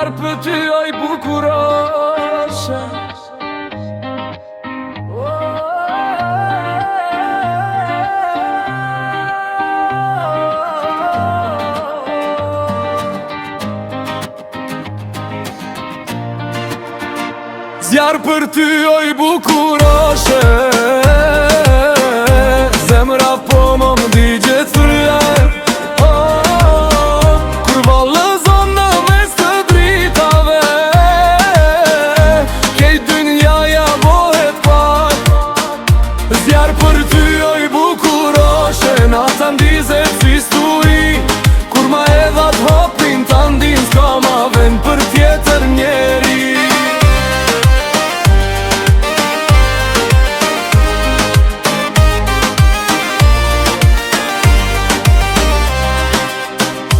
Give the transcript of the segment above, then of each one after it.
Zjarë për ty oj bukuroshe. Zjarë për ty oj bukuroshe. Zemra po më digje thërjar. Kur vallëzon në mes të dritave, kej dynjaja bohet pak. Zjarë për ty oj bukuroshe. Nata ndizet si sturi, kur ma edhat hopin ta ndin, s'ka ma vend për tjetër njeri.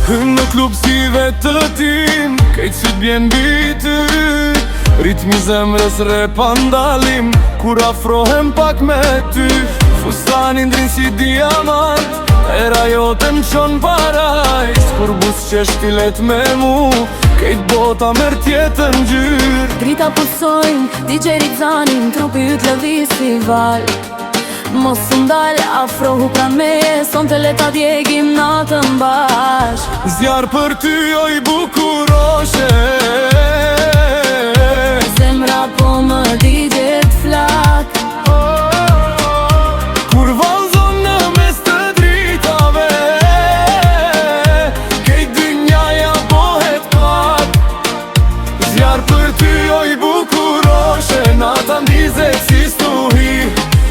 Hynë në klub si vetë të tim, kejtë si t'bjen bity. Ritmi zemrës repa ndalim, kur afrohem pak me ty. Fustanin drin si diamant, era jote m'qon parajs. Kur bus që shtilet me mu, kejtë bota mer tjetër ngjyr. Drita pusojnë, DJ Rizzanin, trupi yt lëviz si val. Mos ndal, afrohu pran me, son të leta djegim natën bash. Zjarë për ty oj bukuroshe. Zemra po më digjet flak. Kur vallëzon në mes të dritave, kej dynjaja bohet pak. Zjarë për ty oj bukuroshe. Nata ndizet si stuhi,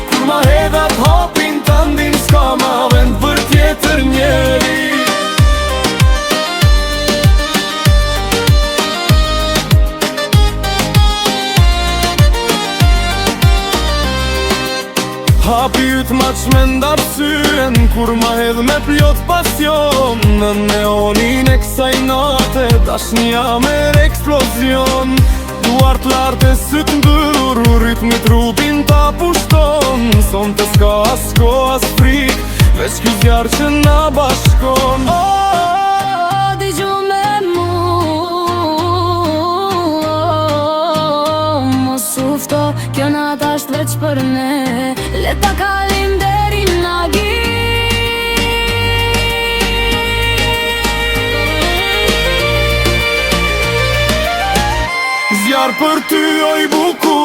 kur ma hedhat hopin ta ndin, s'ka ma vend për tjetër njeri. Hapi yt ma qmenda pësyen, kur ma hedh me plot pasion. Në neonin e kësaj nate, dashnia mer eksplozion. Duart lartë e syt mbur, ritmi trupin ta pushton. Son të s'ka as ko as frik, veç ky zjarë që na bashkon. Digju me mu, mos ufto, kjo nata është veç për ne. Le ta kalim deri në gi. Zjarë për ty oj bukur